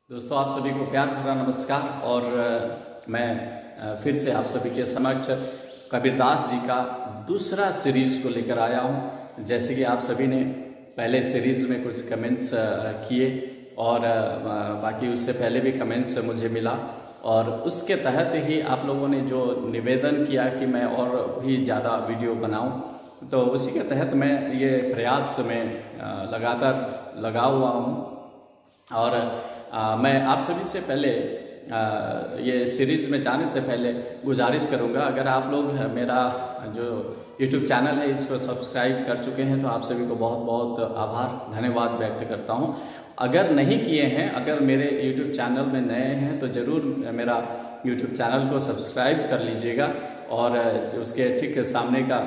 दोस्तों, आप सभी को प्यार भरा नमस्कार। और मैं फिर से आप सभी के समक्ष कबीरदास जी का दूसरा सीरीज़ को लेकर आया हूं। जैसे कि आप सभी ने पहले सीरीज़ में कुछ कमेंट्स किए और बाकी उससे पहले भी कमेंट्स मुझे मिला, और उसके तहत ही आप लोगों ने जो निवेदन किया कि मैं और भी ज़्यादा वीडियो बनाऊं, तो उसी के तहत मैं ये प्रयास में लगातार लगा हुआ हूं। और मैं आप सभी से पहले ये सीरीज़ में जाने से पहले गुजारिश करूंगा, अगर आप लोग मेरा जो YouTube चैनल है इसको सब्सक्राइब कर चुके हैं तो आप सभी को बहुत बहुत आभार धन्यवाद व्यक्त करता हूं। अगर नहीं किए हैं, अगर मेरे YouTube चैनल में नए हैं तो ज़रूर मेरा YouTube चैनल को सब्सक्राइब कर लीजिएगा, और उसके ठीक सामने का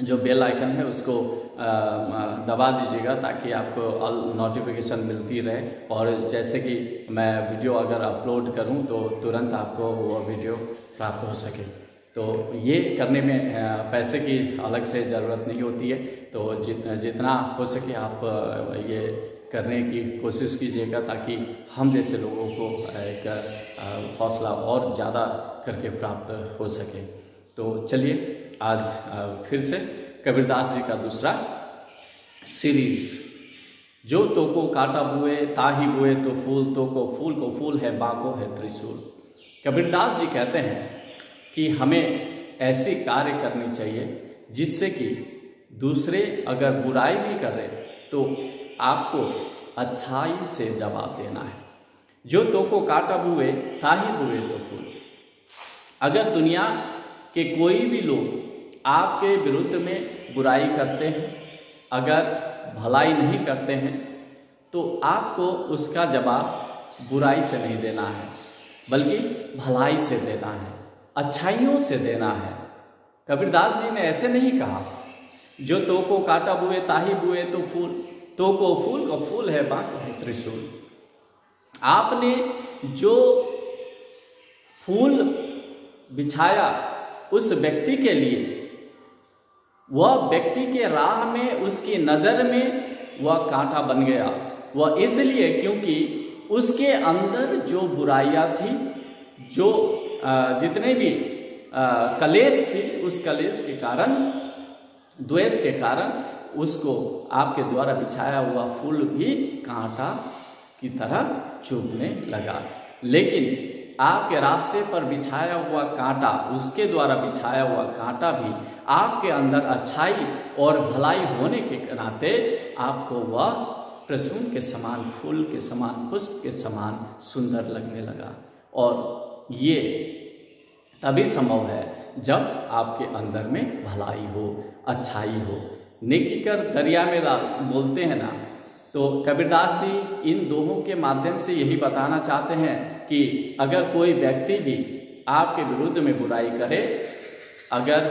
जो बेल आइकन है उसको दबा दीजिएगा ताकि आपको ऑल नोटिफिकेशन मिलती रहे, और जैसे कि मैं वीडियो अगर अपलोड करूं तो तुरंत आपको वो वीडियो प्राप्त हो सके। तो ये करने में पैसे की अलग से ज़रूरत नहीं होती है, तो जितना हो सके आप ये करने की कोशिश कीजिएगा ताकि हम जैसे लोगों को एक हौसला और ज़्यादा करके प्राप्त हो सके। तो चलिए आज फिर से कबीरदास जी का दूसरा सीरीज, जो तो को काटा बुए ताही बुए तो फूल, तो को फूल है बाको है त्रिशूल। कबीरदास जी कहते हैं कि हमें ऐसी कार्य करनी चाहिए जिससे कि दूसरे अगर बुराई भी करे तो आपको अच्छाई से जवाब देना है। जो तो को काटा बुए ताही बुए तो फूल। अगर दुनिया के कोई भी लोग आपके विरुद्ध में बुराई करते हैं, अगर भलाई नहीं करते हैं, तो आपको उसका जवाब बुराई से नहीं देना है बल्कि भलाई से देना है, अच्छाइयों से देना है। कबीरदास जी ने ऐसे नहीं कहा जो तो को काटा बुए ताही बुए तो फूल, तो को फूल है बाको है त्रिशूल। आपने जो फूल बिछाया उस व्यक्ति के लिए, वह व्यक्ति के राह में, उसकी नज़र में वह कांटा बन गया। वह इसलिए क्योंकि उसके अंदर जो बुराइयां थी, जो जितने भी कलेश थी, उस कलेश के कारण, द्वेष के कारण उसको आपके द्वारा बिछाया हुआ फूल भी कांटा की तरह चुभने लगा। लेकिन आपके रास्ते पर बिछाया हुआ कांटा, उसके द्वारा बिछाया हुआ कांटा भी आपके अंदर अच्छाई और भलाई होने के नाते आपको वह प्रसून के समान, फूल के समान, पुष्प के समान सुंदर लगने लगा। और ये तभी संभव है जब आपके अंदर में भलाई हो, अच्छाई हो। नेकी कर दरिया में डाल बोलते हैं ना, तो कबीरदास जी इन दोनों के माध्यम से यही बताना चाहते हैं कि अगर कोई व्यक्ति भी आपके विरुद्ध में बुराई करे, अगर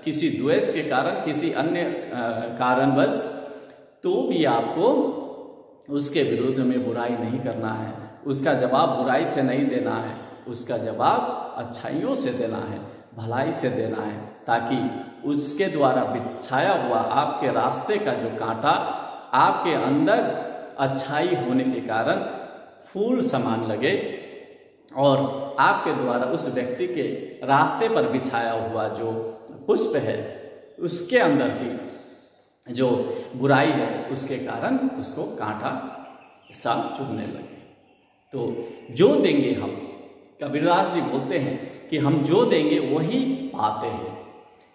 किसी द्वेष के कारण, किसी अन्य कारणवश, तो भी आपको उसके विरुद्ध में बुराई नहीं करना है, उसका जवाब बुराई से नहीं देना है, उसका जवाब अच्छाइयों से देना है, भलाई से देना है, ताकि उसके द्वारा बिछाया हुआ आपके रास्ते का जो कांटा आपके अंदर अच्छाई होने के कारण फूल समान लगे, और आपके द्वारा उस व्यक्ति के रास्ते पर बिछाया हुआ जो पुष्प है उसके अंदर की जो बुराई है उसके कारण उसको कांटा साथ चुभने लगे। तो जो देंगे हम, कबीरदास जी बोलते हैं कि हम जो देंगे वही पाते हैं,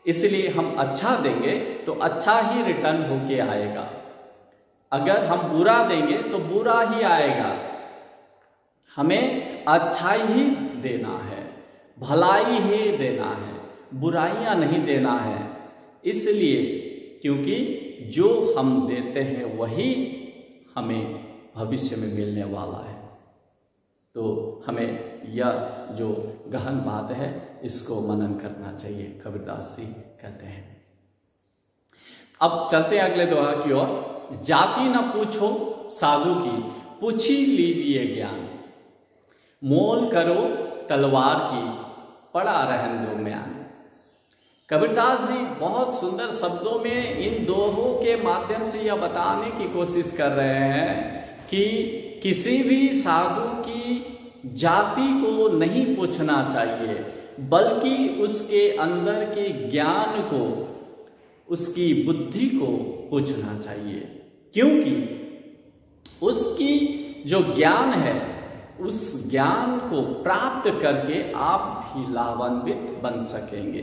इसलिए हम अच्छा देंगे तो अच्छा ही रिटर्न होके आएगा। अगर हम बुरा देंगे तो बुरा ही आएगा। हमें अच्छाई ही देना है, भलाई ही देना है, बुराइयां नहीं देना है। इसलिए क्योंकि जो हम देते हैं वही हमें भविष्य में मिलने वाला है। तो हमें यह जो गहन बात है इसको मनन करना चाहिए, कबीरदास जी कहते हैं। अब चलते हैं अगले दोहा की ओर। जाति न पूछो साधु की, पूछी लीजिए ज्ञान। मोल करो तलवार की, पड़ा रहन दो म्यान। कबीरदास जी बहुत सुंदर शब्दों में इन दोहों के माध्यम से यह बताने की कोशिश कर रहे हैं कि किसी भी साधु की जाति को नहीं पूछना चाहिए, बल्कि उसके अंदर के ज्ञान को, उसकी बुद्धि को पूछना चाहिए। क्योंकि उसकी जो ज्ञान है, उस ज्ञान को प्राप्त करके आप भी लाभान्वित बन सकेंगे,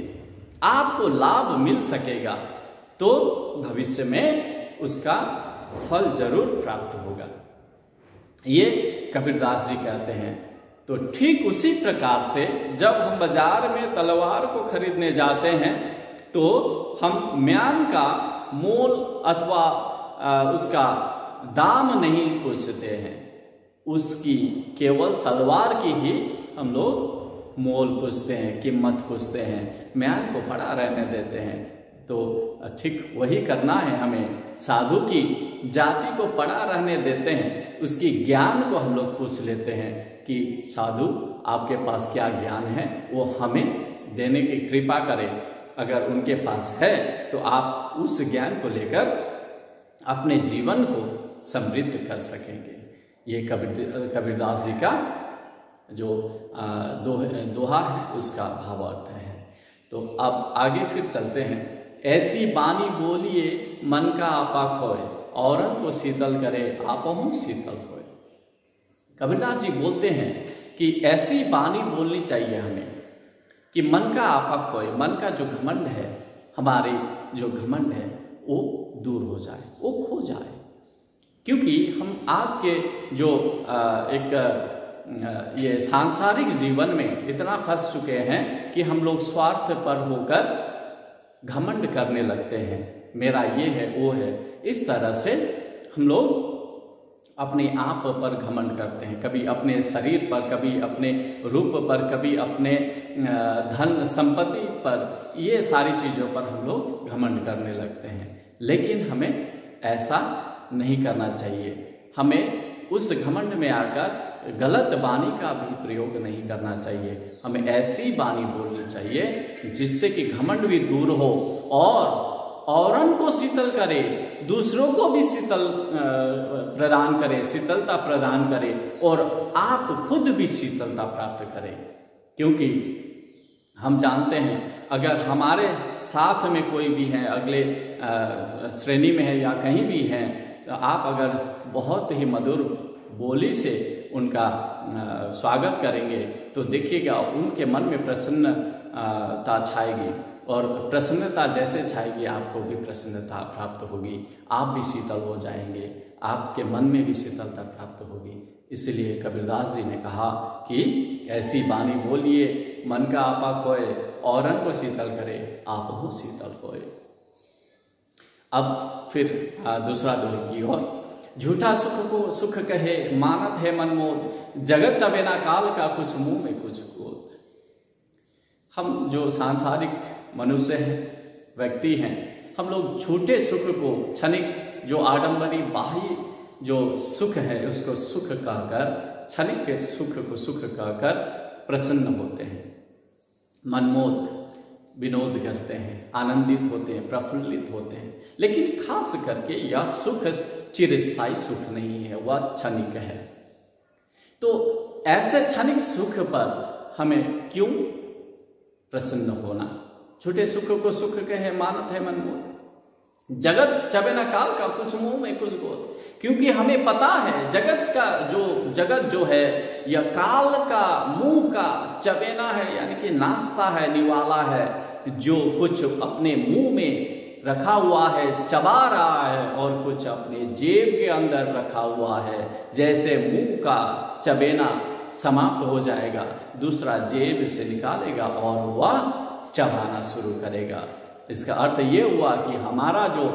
आपको लाभ मिल सकेगा, तो भविष्य में उसका फल जरूर प्राप्त होगा। ये कबीरदास जी कहते हैं। तो ठीक उसी प्रकार से जब हम बाजार में तलवार को खरीदने जाते हैं तो हम म्यान का मोल अथवा उसका दाम नहीं पूछते हैं, उसकी केवल तलवार की ही हम लोग मोल पूछते हैं, कीमत पूछते हैं, म्यान को पड़ा रहने देते हैं। तो ठीक वही करना है हमें, साधु की जाति को पड़ा रहने देते हैं, उसकी ज्ञान को हम लोग पूछ लेते हैं कि साधु आपके पास क्या ज्ञान है, वो हमें देने की कृपा करें। अगर उनके पास है तो आप उस ज्ञान को लेकर अपने जीवन को समृद्ध कर सकेंगे। ये कबीरदास जी का जो दोहा है उसका भावार्थ है। तो अब आगे फिर चलते हैं। ऐसी बानी बोलिए मन का आपा खोए, औरन को शीतल करे आपहु शीतल होए। कबीरदास जी बोलते हैं कि ऐसी बानी बोलनी चाहिए हमें कि मन का आपा खोए, मन का जो घमंड है, हमारे जो घमंड है वो दूर हो जाए, वो खो जाए। क्योंकि हम आज के जो ये सांसारिक जीवन में इतना फंस चुके हैं कि हम लोग स्वार्थ पर होकर घमंड करने लगते हैं, मेरा ये है वो है। इस तरह से हम लोग अपने आप पर घमंड करते हैं, कभी अपने शरीर पर, कभी अपने रूप पर, कभी अपने धन संपत्ति पर, ये सारी चीज़ों पर हम लोग घमंड करने लगते हैं। लेकिन हमें ऐसा नहीं करना चाहिए। हमें उस घमंड में आकर गलत वाणी का भी प्रयोग नहीं करना चाहिए। हमें ऐसी वाणी बोलनी चाहिए जिससे कि घमंड भी दूर हो और औरन को शीतल करे, दूसरों को भी शीतल प्रदान करे, शीतलता प्रदान करे, और आप खुद भी शीतलता प्राप्त करें। क्योंकि हम जानते हैं अगर हमारे साथ में कोई भी है, अगले श्रेणी में है या कहीं भी है, तो आप अगर बहुत ही मधुर बोली से उनका स्वागत करेंगे तो देखिएगा उनके मन में प्रसन्नता छाएगी, और प्रसन्नता जैसे छाएगी आपको भी प्रसन्नता प्राप्त होगी, आप भी शीतल हो जाएंगे, आपके मन में भी शीतलता प्राप्त होगी। इसलिए कबीरदास जी ने कहा कि ऐसी वाणी बोलिए मन का आपा खोए, औरन को शीतल करे आप हो शीतल होए। अब फिर दूसरा दोहे की ओर। झूठा सुख को सुख कहे मानत है मनमोद, जगत चबेना काल का कुछ मुंह में कुछ गोद। हम जो सांसारिक मनुष्य हैं, व्यक्ति हैं, हम लोग झूठे सुख को, क्षणिक जो आडंबरी बाह्य जो सुख है उसको सुख कहकर, क्षणिक के सुख को सुख कहकर प्रसन्न होते हैं, मनमोद विनोद करते हैं, आनंदित होते हैं, प्रफुल्लित होते हैं। लेकिन खास करके यह सुख चिरस्थायी सुख नहीं है, वह क्षणिक है। तो ऐसे क्षणिक सुख पर हमें क्यों प्रसन्न होना? छोटे सुख को सुख कहे मानत है मनमोद, जगत चबेना काल का कुछ मुंह में कुछ गोद। क्योंकि हमें पता है जगत जो है यह काल का मुंह का चबेना है, यानी कि नाश्ता है, निवाला है, जो कुछ अपने मुंह में रखा हुआ है, चबा रहा है, और कुछ अपने जेब के अंदर रखा हुआ है। जैसे मुंह का चबेना समाप्त हो जाएगा, दूसरा जेब से निकालेगा और वह चबाना शुरू करेगा। इसका अर्थ ये हुआ कि हमारा जो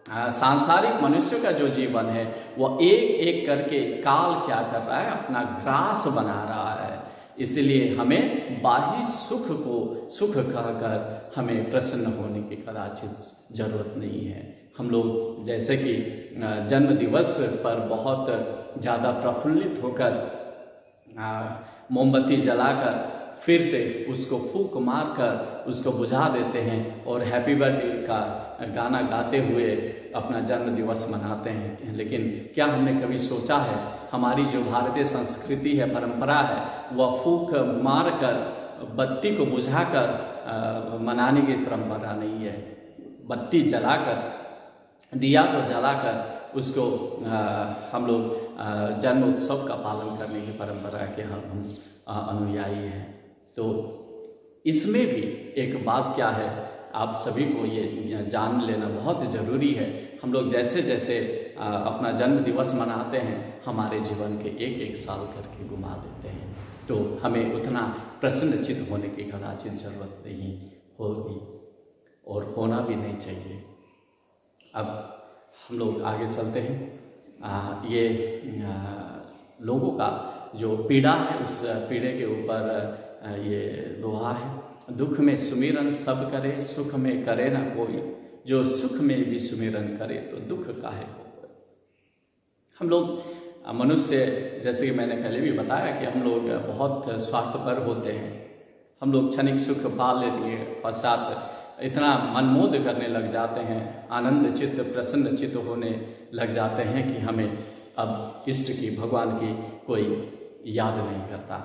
सांसारिक मनुष्य का जो जीवन है वह एक एक करके काल क्या कर रहा है, अपना ग्रास बना रहा है। इसलिए हमें बाह्य सुख को सुख कहकर हमें प्रसन्न होने की कदाचित जरूरत नहीं है। हम लोग जैसे कि जन्म दिवस पर बहुत ज़्यादा प्रफुल्लित होकर मोमबत्ती जलाकर फिर से उसको फूंक मार कर उसको बुझा देते हैं और हैप्पी बर्थडे का गाना गाते हुए अपना जन्म दिवस मनाते हैं। लेकिन क्या हमने कभी सोचा है, हमारी जो भारतीय संस्कृति है, परंपरा है, वह फूंक मार कर बत्ती को बुझाकर मनाने की परंपरा नहीं है। बत्ती जलाकर, दिया को जलाकर उसको हम लोग जन्म उत्सव का पालन करने की परंपरा के हम अनुयायी हैं। तो इसमें भी एक बात क्या है, आप सभी को ये जान लेना बहुत ज़रूरी है। हम लोग जैसे जैसे अपना जन्म दिवस मनाते हैं, हमारे जीवन के एक एक साल करके घुमा देते हैं। तो हमें उतना प्रसन्नचित्त होने की कदाचित जरूरत नहीं होगी और होना भी नहीं चाहिए। अब हम लोग आगे चलते हैं। ये लोगों का जो पीड़ा है, उस पीड़े के ऊपर ये दोहा है। दुख में सुमिरन सब करे, सुख में करे ना कोई, जो सुख में भी सुमिरन करे तो दुख काहे को। हम लोग मनुष्य, जैसे कि मैंने पहले भी बताया कि हम लोग बहुत स्वार्थपर होते हैं। हम लोग क्षणिक सुख पा लेने के पश्चात इतना मनमोद करने लग जाते हैं, आनंद चित्त प्रसन्न चित्त होने लग जाते हैं कि हमें अब इष्ट की, भगवान की कोई याद नहीं करता।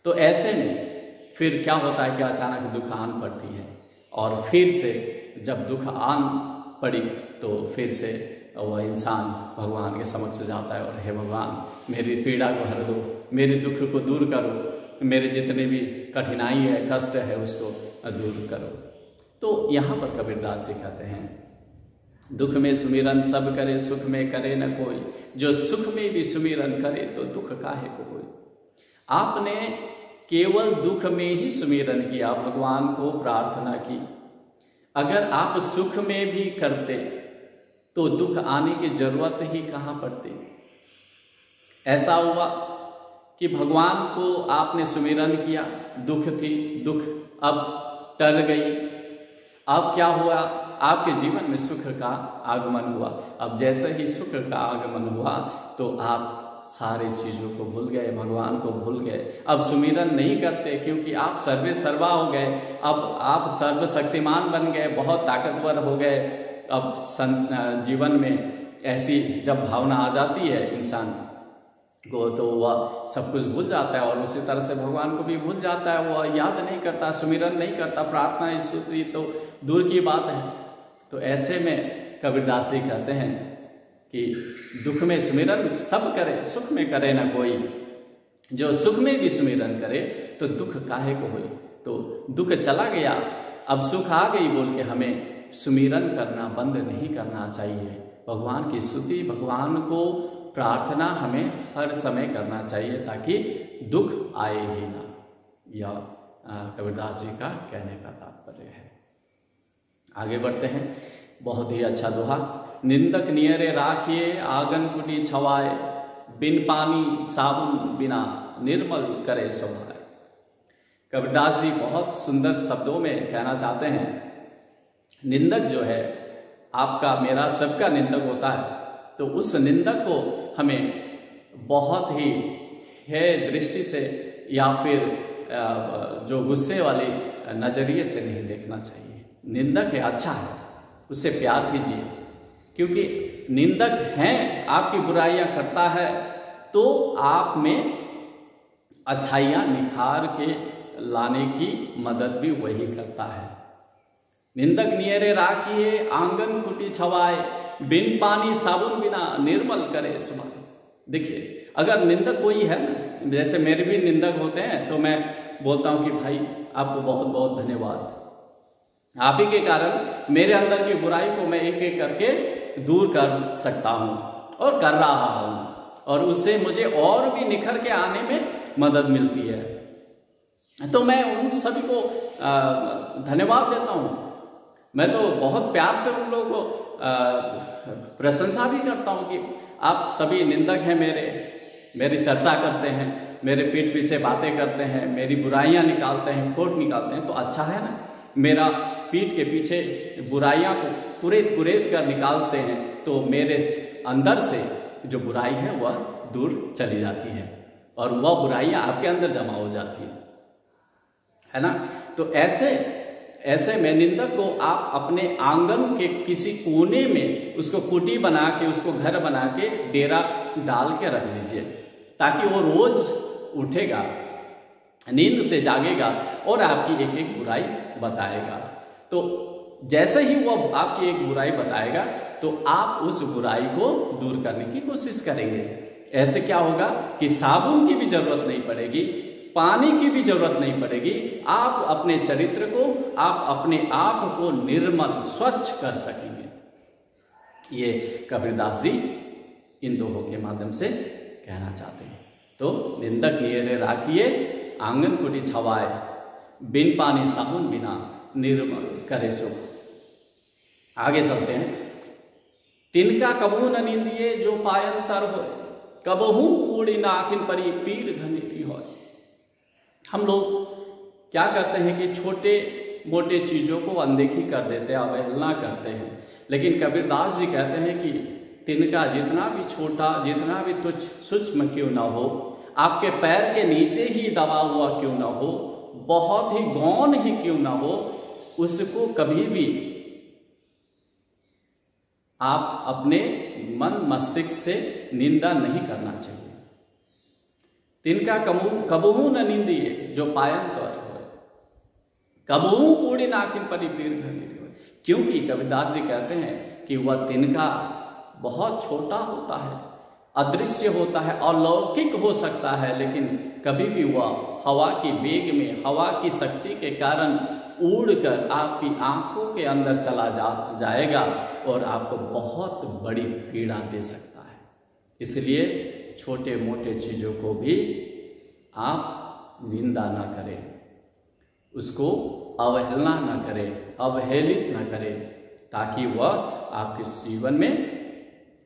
तो ऐसे में फिर क्या होता है कि अचानक दुख आन पड़ती है, और फिर से जब दुख आन पड़ी तो फिर से वह इंसान भगवान के समक्ष जाता है और हे भगवान, मेरी पीड़ा को हर दो, मेरे दुख को दूर करो, मेरे जितने भी कठिनाई है, कष्ट है, उसको दूर करो। तो यहाँ पर कबीरदास जी कहते हैं, दुख में सुमिरन सब करे, सुख में करे न कोई, जो सुख में भी सुमिरन करे तो दुख काहे को होई। आपने केवल दुख में ही सुमिरन किया, भगवान को प्रार्थना की। अगर आप सुख में भी करते तो दुख आने की जरूरत ही कहाँ पड़ती। ऐसा हुआ कि भगवान को आपने सुमिरन किया, दुख थी, दुख अब टर गई। अब क्या हुआ, आपके जीवन में सुख का आगमन हुआ। अब जैसे ही सुख का आगमन हुआ तो आप सारी चीज़ों को भूल गए, भगवान को भूल गए। अब सुमिरन नहीं करते क्योंकि आप सर्वे सर्वा हो गए। अब आप सर्वशक्तिमान बन गए, बहुत ताकतवर हो गए। अब जीवन में ऐसी जब भावना आ जाती है इंसान को तो वह सब कुछ भूल जाता है, और उसी तरह से भगवान को भी भूल जाता है। वह याद नहीं करता, सुमिरन नहीं करता, प्रार्थना स्तुति तो दूर की बात है। तो ऐसे में कबीरदास जी कहते हैं कि दुख में सुमिरन सब करे, सुख में करे ना कोई, जो सुख में भी सुमिरन करे तो दुख काहे को होई। तो दुख चला गया, अब सुख आ गई बोल के हमें सुमिरन करना बंद नहीं करना चाहिए। भगवान की स्तुति, भगवान को प्रार्थना हमें हर समय करना चाहिए ताकि दुख आए ही ना। यह कबीरदास जी का कहने का तात्पर्य है। आगे बढ़ते हैं। बहुत ही अच्छा दोहा। निंदक नियरे राखिए, आंगन कुटी छवाए, बिन पानी साबुन बिना निर्मल करे स्वभाव। कबीरदास जी बहुत सुंदर शब्दों में कहना चाहते हैं, निंदक जो है आपका, मेरा, सबका निंदक होता है। तो उस निंदक को हमें बहुत ही है दृष्टि से या फिर जो गुस्से वाले नज़रिए से नहीं देखना चाहिए। निंदक है, अच्छा है, उससे प्यार कीजिए, क्योंकि निंदक हैं, आपकी बुराइयां करता है तो आप में अच्छाइयां निखार के लाने की मदद भी वही करता है। निंदक नियरे राखिए, आंगन कुटी छवाए, बिन पानी साबुन बिना निर्मल करे स्वभाव। देखिए, अगर निंदक कोई है ना, जैसे मेरे भी निंदक होते हैं, तो मैं बोलता हूँ कि भाई आपको बहुत बहुत धन्यवाद, आप ही के कारण मेरे अंदर की बुराई को मैं एक एक करके दूर कर सकता हूँ और कर रहा हूँ, और उससे मुझे और भी निखर के आने में मदद मिलती है। तो मैं उन सभी को धन्यवाद देता हूँ। मैं तो बहुत प्यार से उन लोगों को प्रशंसा भी करता हूँ कि आप सभी निंदक हैं, मेरी चर्चा करते हैं, मेरे पीठ पीछे बातें करते हैं, मेरी बुराइयां निकालते हैं, खोट निकालते हैं, तो अच्छा है ना। मेरा पीठ के पीछे बुराइयां को कुरेद कर निकालते हैं तो मेरे अंदर से जो बुराई है वह दूर चली जाती है और वह बुराइयां आपके अंदर जमा हो जाती है। है ना। तो ऐसे में निंदक को आप अपने आंगन के किसी कोने में उसको कुटी बना के, उसको घर बना के डेरा डाल के रख लीजिए, ताकि वो रोज उठेगा, नींद से जागेगा और आपकी एक एक बुराई बताएगा। तो जैसे ही वो आपकी एक बुराई बताएगा तो आप उस बुराई को दूर करने की कोशिश करेंगे। ऐसे क्या होगा कि साबुन की भी जरूरत नहीं पड़ेगी, पानी की भी जरूरत नहीं पड़ेगी। आप अपने चरित्र को, आप अपने आप को निर्मल स्वच्छ कर सकेंगे। ये कबीरदास जी इन दोहों के माध्यम से कहना चाहते हैं। तो निंदक नियरे राखिए, आंगन कुटी छवाए, बिन पानी साबुन बिना निर्मल करे सो। आगे चलते हैं। तिनका कबहू न निंदिए जो पायंतर हो, कबहू उड़ी नाखिन परी पीर घनेटी हो। हम लोग क्या करते हैं कि छोटे मोटे चीज़ों को अनदेखी कर देते हैं, अवहेलना करते हैं। लेकिन कबीरदास जी कहते हैं कि तिनका जितना भी छोटा, जितना भी तुच्छ सूक्ष्म क्यों ना हो, आपके पैर के नीचे ही दबा हुआ क्यों ना हो, बहुत ही गौण ही क्यों ना हो, उसको कभी भी आप अपने मन मस्तिष्क से निंदा नहीं करना चाहिए। तिनका कबहू न निंदिए जो पायंतर हो, कबहू कूड़ी नाखिन परी पीर घनेटी हो। क्योंकि कबीरदास जी कहते हैं कि वह तिनका बहुत छोटा होता है, अदृश्य होता है, अलौकिक हो सकता है, लेकिन कभी भी वह हवा की वेग में, हवा की शक्ति के कारण उड़कर आपकी आंखों के अंदर चला जाएगा और आपको बहुत बड़ी पीड़ा दे सकता है। इसलिए छोटे मोटे चीज़ों को भी आप निंदा ना करें, उसको अवहेलना ना करें, अवहेलित ना करें, ताकि वह आपके जीवन में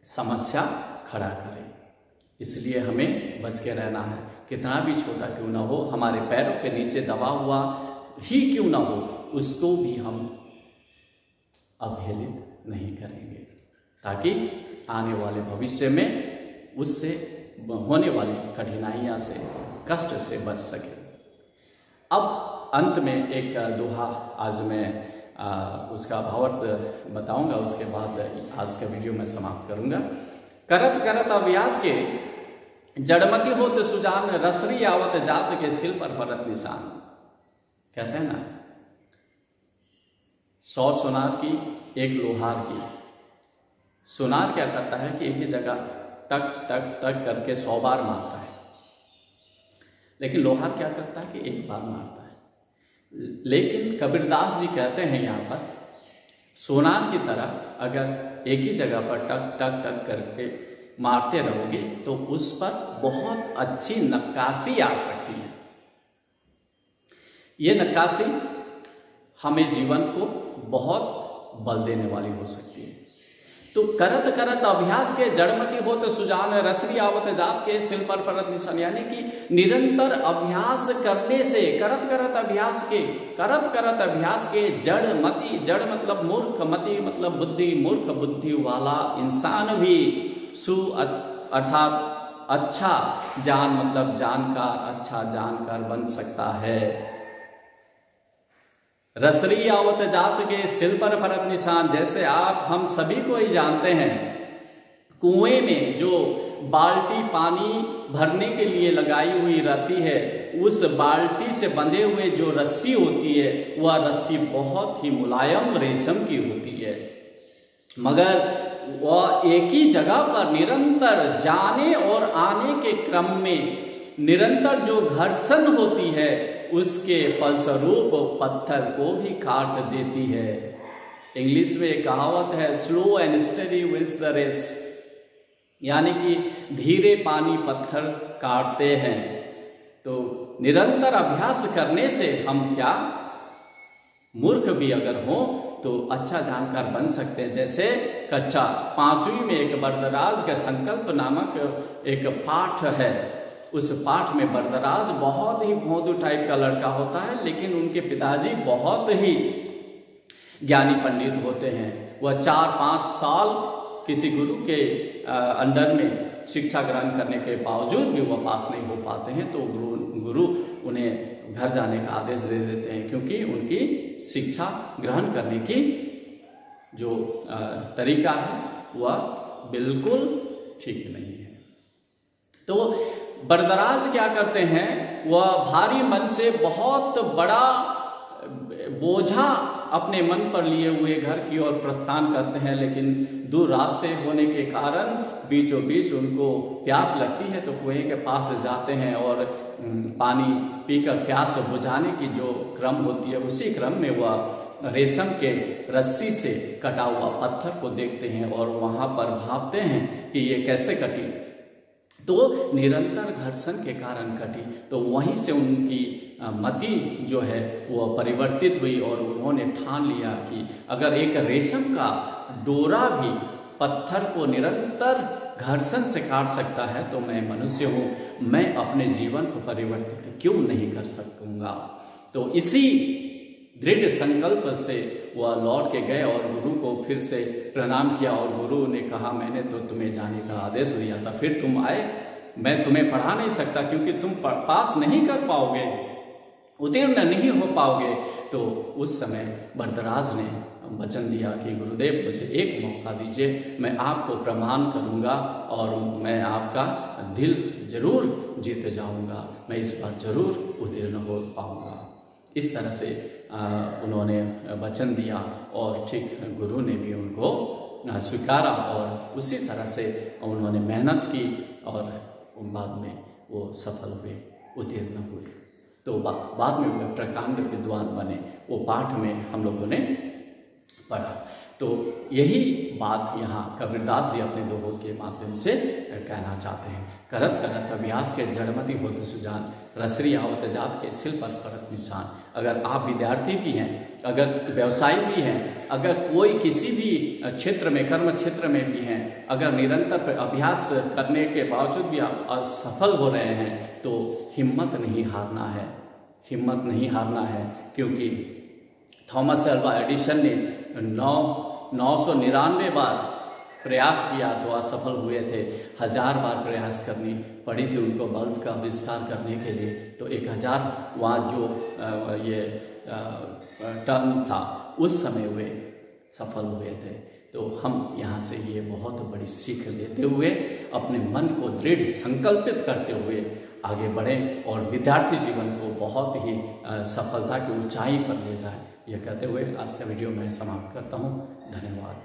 समस्या खड़ा करे। इसलिए हमें बच के रहना है। कितना भी छोटा क्यों ना हो, हमारे पैरों के नीचे दबा हुआ ही क्यों ना हो, उसको भी हम अवहेलित नहीं करेंगे, ताकि आने वाले भविष्य में उससे होने वाली कठिनाइयाँ से, कष्ट से बच सके। अब अंत में एक दोहा आज मैं उसका भावार्थ बताऊंगा, उसके बाद आज का वीडियो मैं समाप्त करूंगा। करत करत अभ्यास के जड़मती होत सुजान, रसरी आवत जात के सिल पर परत निशान। कहते हैं ना, 100 सुनार की एक लोहार की। सुनार क्या करता है कि एक ही जगह टक टक टक करके 100 बार मारता है, लेकिन लोहार क्या करता है कि एक बार मारता है। लेकिन कबीरदास जी कहते हैं यहाँ पर, सोनार की तरह अगर एक ही जगह पर टक टक टक करके मारते रहोगे तो उस पर बहुत अच्छी नक्काशी आ सकती है। ये नक्काशी हमें जीवन को बहुत बल देने वाली हो सकती है। तो करत करत अभ्यास के जड़मती होत सुजान, रसरी आवत जात के सिल पर परत निशान। यानी कि निरंतर अभ्यास करने से, करत करत अभ्यास के जड़मती, जड़ मतलब मूर्ख, मति मतलब बुद्धि, मूर्ख बुद्धि वाला इंसान भी अर्थात अच्छा जान मतलब जानकार, अच्छा जानकार बन सकता है। रसरी आवत जात के सिल पर परत निशान। जैसे आप हम सभी को ही जानते हैं, कुएं में जो बाल्टी पानी भरने के लिए लगाई हुई रहती है, उस बाल्टी से बंधे हुए जो रस्सी होती है, वह रस्सी बहुत ही मुलायम रेशम की होती है, मगर वह एक ही जगह पर निरंतर जाने और आने के क्रम में निरंतर जो घर्षण होती है, उसके फलस्वरूप पत्थर को भी काट देती है। इंग्लिश में एक कहावत है, slow and steady wins the race, यानी कि धीरे पानी पत्थर काटते हैं। तो निरंतर अभ्यास करने से हम क्या, मूर्ख भी अगर हो तो अच्छा जानकार बन सकते हैं। जैसे कक्षा 5वीं में एक बरदराज का संकल्प नामक एक पाठ है। उस पाठ में बरदराज बहुत ही भोंदू टाइप का लड़का होता है, लेकिन उनके पिताजी बहुत ही ज्ञानी पंडित होते हैं। वह 4-5 साल किसी गुरु के अंडर में शिक्षा ग्रहण करने के बावजूद भी वह पास नहीं हो पाते हैं। तो गुरु उन्हें घर जाने का आदेश दे देते हैं, क्योंकि उनकी शिक्षा ग्रहण करने की जो तरीका है वह बिल्कुल ठीक नहीं है। तो बरदराज क्या करते हैं, वह भारी मन से बहुत बड़ा बोझा अपने मन पर लिए हुए घर की ओर प्रस्थान करते हैं, लेकिन दूर रास्ते होने के कारण बीचों बीच उनको प्यास लगती है, तो कुएं के पास जाते हैं और पानी पीकर प्यास बुझाने की जो क्रम होती है, उसी क्रम में वह रेशम के रस्सी से कटा हुआ पत्थर को देखते हैं और वहाँ पर भांपते हैं कि ये कैसे कटी, तो निरंतर घर्षण के कारण कटी। तो वहीं से उनकी मति जो है वह परिवर्तित हुई और उन्होंने ठान लिया कि अगर एक रेशम का डोरा भी पत्थर को निरंतर घर्षण से काट सकता है तो मैं मनुष्य हूँ, मैं अपने जीवन को परिवर्तित क्यों नहीं कर सकूँगा। तो इसी दृढ़ संकल्प से वह लौट के गए और गुरु को फिर से प्रणाम किया और गुरु ने कहा, मैंने तो तुम्हें जाने का आदेश दिया था, फिर तुम आए, मैं तुम्हें पढ़ा नहीं सकता क्योंकि तुम पास नहीं कर पाओगे, उत्तीर्ण नहीं हो पाओगे। तो उस समय बरदराज ने वचन दिया कि गुरुदेव मुझे एक मौका दीजिए, मैं आपको प्रणाम करूंगा और मैं आपका दिल जरूर जीत जाऊंगा, मैं इस बार जरूर उत्तीर्ण हो पाऊंगा। इस तरह से उन्होंने वचन दिया और ठीक गुरु ने भी उनको स्वीकारा और उसी तरह से उन्होंने मेहनत की और बाद में वो सफल हुए, उत्तीर्ण हुए। तो बाद में वो प्रकांड विद्वान बने, वो पाठ में हम लोगों ने पढ़ा। तो यही बात यहाँ कबीरदास जी अपने दोहों के माध्यम से कहना चाहते हैं। करत करत अभ्यास के जड़मति होत सुजान, रसरी आवत जात के सिल पर परत निशान। अगर आप विद्यार्थी भी हैं, अगर व्यवसायी भी हैं, अगर कोई किसी भी क्षेत्र में, कर्म क्षेत्र में भी हैं, अगर निरंतर अभ्यास करने के बावजूद भी आप असफल हो रहे हैं तो हिम्मत नहीं हारना है, हिम्मत नहीं हारना है। क्योंकि थॉमस अल्वा एडिसन ने 999 बार प्रयास किया तो असफल हुए थे, 1000 बार प्रयास करनी पड़ी थी उनको बल्ब का आविष्कार करने के लिए। तो 1000वां जो ये टर्म था उस समय वे सफल हुए थे। तो हम यहाँ से ये बहुत बड़ी सीख लेते हुए अपने मन को दृढ़ संकल्पित करते हुए आगे बढ़ें और विद्यार्थी जीवन को बहुत ही सफलता की ऊंचाई पर ले जाएं। यह कहते हुए आज का वीडियो मैं समाप्त करता हूँ। धन्यवाद।